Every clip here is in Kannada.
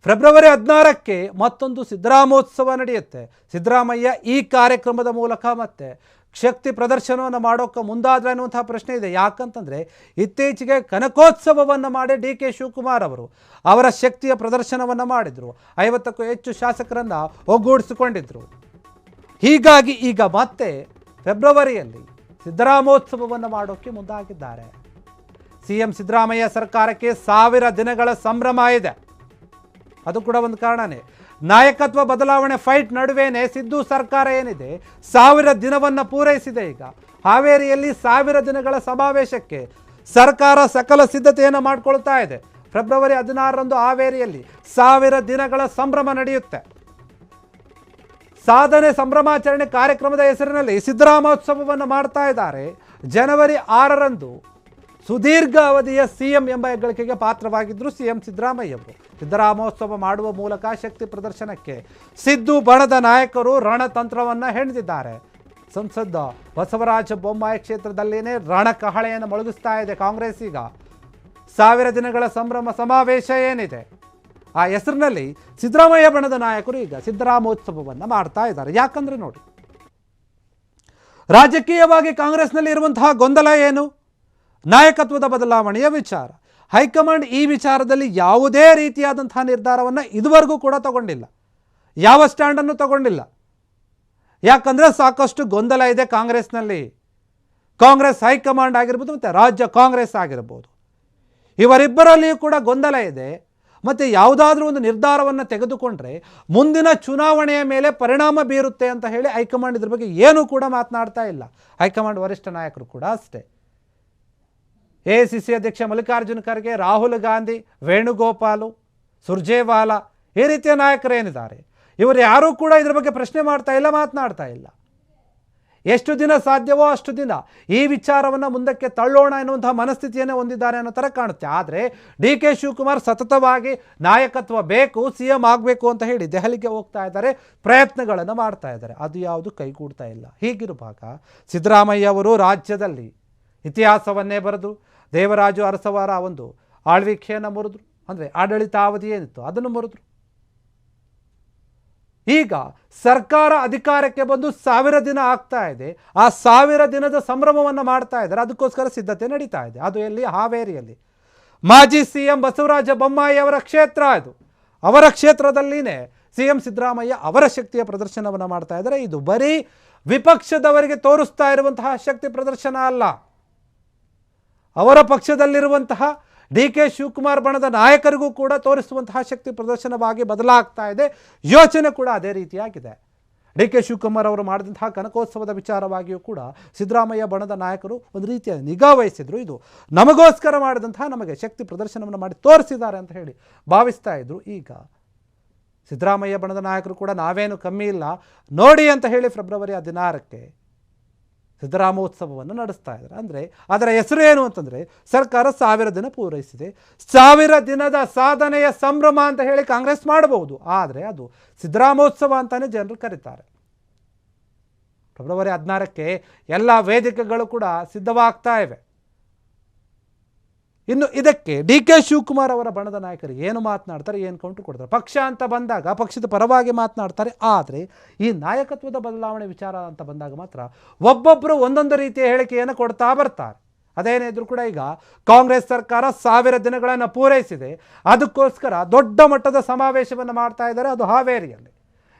ಫೆಬ್ರವರಿ 16ಕ್ಕೆ ಮತ್ತೊಂದು ಸಿದ್ದರಾಮೋತ್ಸವ ನಡೆಯುತ್ತೆ. ಸಿದ್ದರಾಮಯ್ಯ ಈ ಕಾರ್ಯಕ್ರಮದ ಮೂಲಕ ಮತ್ತೆ ಶಕ್ತಿ ಪ್ರದರ್ಶನವನ್ನು ಮಾಡೋಕ್ಕೆ ಮುಂದಾದ್ರೆ ಅನ್ನುವಂಥ ಪ್ರಶ್ನೆ ಇದೆ. ಯಾಕಂತಂದರೆ ಇತ್ತೀಚೆಗೆ ಕನಕೋತ್ಸವವನ್ನು ಮಾಡಿ ಡಿ ಕೆ ಶಿವಕುಮಾರ್ ಅವರು ಅವರ ಶಕ್ತಿಯ ಪ್ರದರ್ಶನವನ್ನು ಮಾಡಿದರು. 50ಕ್ಕೂ ಹೆಚ್ಚು ಶಾಸಕರನ್ನು ಒಗ್ಗೂಡಿಸಿಕೊಂಡಿದ್ದರು. ಹೀಗಾಗಿ ಈಗ ಮತ್ತೆ ಫೆಬ್ರವರಿಯಲ್ಲಿ ಸಿದ್ದರಾಮೋತ್ಸವವನ್ನು ಮಾಡೋಕ್ಕೆ ಮುಂದಾಗಿದ್ದಾರೆ. CM ಸಿದ್ದರಾಮಯ್ಯ ಸರ್ಕಾರಕ್ಕೆ 1000 ದಿನಗಳ ಸಂಭ್ರಮ ಇದೆ. ಅದು ಕೂಡ ಒಂದು ಕಾರಣನೇ. ನಾಯಕತ್ವ ಬದಲಾವಣೆ ಫೈಟ್ ನಡುವೆನೇ ಸಿದ್ದು ಸರ್ಕಾರ ಏನಿದೆ 1000 ದಿನವನ್ನು ಪೂರೈಸಿದೆ. ಈಗ ಹಾವೇರಿಯಲ್ಲಿ 1000 ದಿನಗಳ ಸಮಾವೇಶಕ್ಕೆ ಸರ್ಕಾರ ಸಕಲ ಸಿದ್ಧತೆಯನ್ನು ಮಾಡಿಕೊಳ್ತಾ ಇದೆ. ಫೆಬ್ರವರಿ 16ರಂದು ಹಾವೇರಿಯಲ್ಲಿ 1000 ದಿನಗಳ ಸಂಭ್ರಮ ನಡೆಯುತ್ತೆ. ಸಾಧನೆ ಸಂಭ್ರಮಾಚರಣೆ ಕಾರ್ಯಕ್ರಮದ ಹೆಸರಿನಲ್ಲಿ ಸಿದ್ದರಾಮೋತ್ಸವವನ್ನು ಮಾಡ್ತಾ ಇದ್ದಾರೆ. ಜನವರಿ 6ರಂದು ಸುದೀರ್ಘ ಅವಧಿಯ CM ಎಂಬ ಹೆಗ್ಗಳಿಕೆಗೆ ಪಾತ್ರವಾಗಿದ್ದರು CM ಸಿದ್ದರಾಮಯ್ಯ ಅವರು. ಸಿದ್ದರಾಮೋತ್ಸವ ಮಾಡುವ ಮೂಲಕ ಶಕ್ತಿ ಪ್ರದರ್ಶನಕ್ಕೆ ಸಿದ್ದು ಬಣದ ನಾಯಕರು ರಣತಂತ್ರವನ್ನು ಹೆಣೆದಿದ್ದಾರೆ. ಸಂಸದ ಬಸವರಾಜ ಬೊಮ್ಮಾಯಿ ಕ್ಷೇತ್ರದಲ್ಲಿಯೇ ರಣಕಹಳೆಯನ್ನು ಮೊಳಗಿಸ್ತಾ ಇದೆ ಕಾಂಗ್ರೆಸ್. ಈಗ 1000 ದಿನಗಳ ಸಂಭ್ರಮ ಸಮಾವೇಶ ಏನಿದೆ ಆ ಹೆಸರಿನಲ್ಲಿ ಸಿದ್ದರಾಮಯ್ಯ ಬಣದ ನಾಯಕರು ಈಗ ಸಿದ್ದರಾಮೋತ್ಸವವನ್ನು ಮಾಡ್ತಾ ಇದ್ದಾರೆ. ಯಾಕಂದ್ರೆ ನೋಡಿ, ರಾಜಕೀಯವಾಗಿ ಕಾಂಗ್ರೆಸ್ನಲ್ಲಿ ಇರುವಂತಹ ಗೊಂದಲ ಏನು? ನಾಯಕತ್ವದ ಬದಲಾವಣೆಯ ವಿಚಾರ. ಹೈಕಮಾಂಡ್ ಈ ವಿಚಾರದಲ್ಲಿ ಯಾವುದೇ ರೀತಿಯಾದಂತಹ ನಿರ್ಧಾರವನ್ನು ಇದುವರೆಗೂ ಕೂಡ ತಗೊಂಡಿಲ್ಲ, ಯಾವ ಸ್ಟ್ಯಾಂಡನ್ನು ತಗೊಂಡಿಲ್ಲ. ಯಾಕಂದರೆ ಸಾಕಷ್ಟು ಗೊಂದಲ ಇದೆ ಕಾಂಗ್ರೆಸ್ನಲ್ಲಿ. ಕಾಂಗ್ರೆಸ್ ಹೈಕಮಾಂಡ್ ಆಗಿರ್ಬೋದು ಮತ್ತು ರಾಜ್ಯ ಕಾಂಗ್ರೆಸ್ ಆಗಿರ್ಬೋದು, ಇವರಿಬ್ಬರಲ್ಲಿಯೂ ಕೂಡ ಗೊಂದಲ ಇದೆ. ಮತ್ತು ಯಾವುದಾದ್ರೂ ಒಂದು ನಿರ್ಧಾರವನ್ನು ತೆಗೆದುಕೊಂಡ್ರೆ ಮುಂದಿನ ಚುನಾವಣೆಯ ಮೇಲೆ ಪರಿಣಾಮ ಬೀರುತ್ತೆ ಅಂತ ಹೇಳಿ ಹೈಕಮಾಂಡ್ ಇದ್ರ ಬಗ್ಗೆ ಏನೂ ಕೂಡ ಮಾತನಾಡ್ತಾ ಇಲ್ಲ. ಹೈಕಮಾಂಡ್ ವರಿಷ್ಠ ನಾಯಕರು ಕೂಡ ಅಷ್ಟೇ. AICC ಅಧ್ಯಕ್ಷ ಮಲ್ಲಿಕಾರ್ಜುನ ಖರ್ಗೆ, ರಾಹುಲ್ ಗಾಂಧಿ, ವೇಣುಗೋಪಾಲು, ಸುರ್ಜೇವಾಲಾ ಈ ರೀತಿಯ ನಾಯಕರು ಏನಿದ್ದಾರೆ ಇವರು ಯಾರೂ ಕೂಡ ಇದ್ರ ಬಗ್ಗೆ ಪ್ರಶ್ನೆ ಮಾಡ್ತಾ ಇಲ್ಲ, ಮಾತನಾಡ್ತಾ ಇಲ್ಲ. ಎಷ್ಟು ದಿನ ಸಾಧ್ಯವೋ ಅಷ್ಟು ದಿನ ಈ ವಿಚಾರವನ್ನು ಮುಂದಕ್ಕೆ ತಳ್ಳೋಣ ಎನ್ನುವಂತಹ ಮನಸ್ಥಿತಿಯನ್ನೇ ಹೊಂದಿದ್ದಾರೆ ಅನ್ನೋ ಥರ ಕಾಣುತ್ತೆ. ಆದರೆ ಡಿ ಕೆ ಶಿವಕುಮಾರ್ ಸತತವಾಗಿ ನಾಯಕತ್ವ ಬೇಕು, CM ಆಗಬೇಕು ಅಂತ ಹೇಳಿ ದೆಹಲಿಗೆ ಹೋಗ್ತಾ ಇದ್ದಾರೆ, ಪ್ರಯತ್ನಗಳನ್ನು ಮಾಡ್ತಾ ಇದ್ದಾರೆ. ಅದು ಯಾವುದು ಕೈಗೂಡ್ತಾ ಇಲ್ಲ. ಹೀಗಿರುವಾಗ ಸಿದ್ದರಾಮಯ್ಯ ಅವರು ರಾಜ್ಯದಲ್ಲಿ ಇತಿಹಾಸವನ್ನೇ ಬರೆದು ದೇವರಾಜು ಅರಸವರ ಒಂದು ಆಳ್ವಿಕೆಯನ್ನು ಮುರಿದ್ರು, ಅಂದರೆ ಆಡಳಿತಾವಧಿ ಏನಿತ್ತು ಅದನ್ನು ಮುರಿದ್ರು. ಈಗ ಸರ್ಕಾರ ಅಧಿಕಾರಕ್ಕೆ ಬಂದು 1000 ದಿನ ಆಗ್ತಾ ಇದೆ. ಆ 1000 ದಿನದ ಸಂಭ್ರಮವನ್ನು ಮಾಡ್ತಾ ಇದ್ದಾರೆ. ಅದಕ್ಕೋಸ್ಕರ ಸಿದ್ಧತೆ ನಡೀತಾ ಇದೆ. ಅದು ಎಲ್ಲಿ? ಹಾವೇರಿಯಲ್ಲಿ. ಮಾಜಿ CM ಬಸವರಾಜ ಬೊಮ್ಮಾಯಿ ಅವರ ಕ್ಷೇತ್ರ ಇದು. ಅವರ ಕ್ಷೇತ್ರದಲ್ಲಿನೇ CM ಸಿದ್ದರಾಮಯ್ಯ ಅವರ ಶಕ್ತಿಯ ಪ್ರದರ್ಶನವನ್ನು ಮಾಡ್ತಾ ಇದ್ದಾರೆ. ಇದು ಬರೀ ವಿಪಕ್ಷದವರಿಗೆ ತೋರಿಸ್ತಾ ಇರುವಂತಹ ಶಕ್ತಿ ಪ್ರದರ್ಶನ ಅಲ್ಲ, ಅವರ ಪಕ್ಷದಲ್ಲಿರುವಂತಹ ಡಿ ಕೆ ಶಿವಕುಮಾರ್ ಬಣದ ನಾಯಕರಿಗೂ ಕೂಡ ತೋರಿಸುವಂತಹ ಶಕ್ತಿ ಪ್ರದರ್ಶನವಾಗಿ ಬದಲಾಗ್ತಾ ಇದೆ. ಯೋಚನೆ ಕೂಡ ಅದೇ ರೀತಿಯಾಗಿದೆ. ಡಿ ಕೆ ಶಿವಕುಮಾರ್ ಅವರು ಮಾಡಿದಂತಹ ಕನಕೋತ್ಸವದ ವಿಚಾರವಾಗಿಯೂ ಕೂಡ ಸಿದ್ದರಾಮಯ್ಯ ಬಣದ ನಾಯಕರು ಒಂದು ರೀತಿಯ ನಿಗಾ ವಹಿಸಿದ್ರು. ಇದು ನಮಗೋಸ್ಕರ ಮಾಡಿದಂತಹ ನಮಗೆ ಶಕ್ತಿ ಪ್ರದರ್ಶನವನ್ನು ಮಾಡಿ ತೋರಿಸಿದ್ದಾರೆ ಅಂತ ಹೇಳಿ ಭಾವಿಸ್ತಾ ಇದ್ರು. ಈಗ ಸಿದ್ದರಾಮಯ್ಯ ಬಣದ ನಾಯಕರು ಕೂಡ ನಾವೇನು ಕಮ್ಮಿ ಇಲ್ಲ ನೋಡಿ ಅಂತ ಹೇಳಿ ಫೆಬ್ರವರಿ 16ಕ್ಕೆ ಸಿದ್ದರಾಮೋತ್ಸವವನ್ನು ನಡೆಸ್ತಾ ಇದ್ದಾರೆ. ಅಂದರೆ ಅದರ ಹೆಸರು ಏನು ಅಂತಂದರೆ ಸರ್ಕಾರ 1000 ದಿನ ಪೂರೈಸಿದೆ, 1000 ದಿನದ ಸಾಧನೆಯ ಸಂಭ್ರಮ ಅಂತ ಹೇಳಿ ಕಾಂಗ್ರೆಸ್ ಮಾಡಬಹುದು. ಆದರೆ ಅದು ಸಿದ್ದರಾಮೋತ್ಸವ ಅಂತಲೇ ಜನರು ಕರೀತಾರೆ. ಫೆಬ್ರವರಿ 16ಕ್ಕೆ ಎಲ್ಲ ವೇದಿಕೆಗಳು ಕೂಡ ಸಿದ್ಧವಾಗ್ತಾ ಇವೆ. ಇನ್ನು ಇದಕ್ಕೆ ಡಿ ಕೆ ಶಿವಕುಮಾರ್ ಅವರ ಬಣದ ನಾಯಕರು ಏನು ಮಾತನಾಡ್ತಾರೆ, ಏನು ಕೌಂಟರ್ ಕೊಡ್ತಾರೆ? ಪಕ್ಷ ಅಂತ ಬಂದಾಗ ಪಕ್ಷದ ಪರವಾಗಿ ಮಾತನಾಡ್ತಾರೆ. ಆದರೆ ಈ ನಾಯಕತ್ವದ ಬದಲಾವಣೆ ವಿಚಾರ ಅಂತ ಬಂದಾಗ ಮಾತ್ರ ಒಬ್ಬೊಬ್ಬರು ಒಂದೊಂದು ರೀತಿಯ ಹೇಳಿಕೆಯನ್ನು ಕೊಡ್ತಾ ಬರ್ತಾರೆ. ಅದೇನೇ ಇದ್ರೂ ಕೂಡ ಈಗ ಕಾಂಗ್ರೆಸ್ ಸರ್ಕಾರ 1000 ದಿನಗಳನ್ನು ಪೂರೈಸಿದೆ. ಅದಕ್ಕೋಸ್ಕರ ದೊಡ್ಡ ಮಟ್ಟದ ಸಮಾವೇಶವನ್ನು ಮಾಡ್ತಾ ಇದ್ದಾರೆ, ಅದು ಹಾವೇರಿಯಲ್ಲಿ.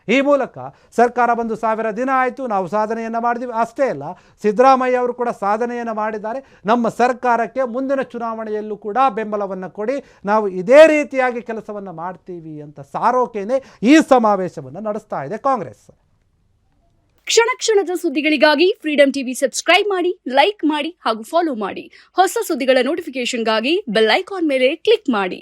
ಈ ಮೂಲಕ ಸರ್ಕಾರ ಬಂದು 1000 ದಿನ ಆಯಿತು, ನಾವು ಸಾಧನೆಯನ್ನು ಮಾಡಿದ್ವಿ. ಅಷ್ಟೇ ಅಲ್ಲ, ಸಿದ್ದರಾಮಯ್ಯ ಅವರು ಕೂಡ ಸಾಧನೆಯನ್ನು ಮಾಡಿದ್ದಾರೆ. ನಮ್ಮ ಸರ್ಕಾರಕ್ಕೆ ಮುಂದಿನ ಚುನಾವಣೆಯಲ್ಲೂ ಕೂಡ ಬೆಂಬಲವನ್ನು ಕೊಡಿ, ನಾವು ಇದೇ ರೀತಿಯಾಗಿ ಕೆಲಸವನ್ನು ಮಾಡ್ತೀವಿ ಅಂತ ಸಾರೋಕೆನೇ ಈ ಸಮಾವೇಶವನ್ನು ನಡೆಸ್ತಾ ಇದೆ ಕಾಂಗ್ರೆಸ್. ಕ್ಷಣ ಕ್ಷಣದ ಸುದ್ದಿಗಳಿಗಾಗಿ ಫ್ರೀಡಂ ಟಿವಿ ಸಬ್ಸ್ಕ್ರೈಬ್ ಮಾಡಿ, ಲೈಕ್ ಮಾಡಿ ಹಾಗೂ ಫಾಲೋ ಮಾಡಿ. ಹೊಸ ಸುದ್ದಿಗಳ ನೋಟಿಫಿಕೇಶನ್ಗಾಗಿ ಬೆಲ್ ಐಕಾನ್ ಮೇಲೆ ಕ್ಲಿಕ್ ಮಾಡಿ.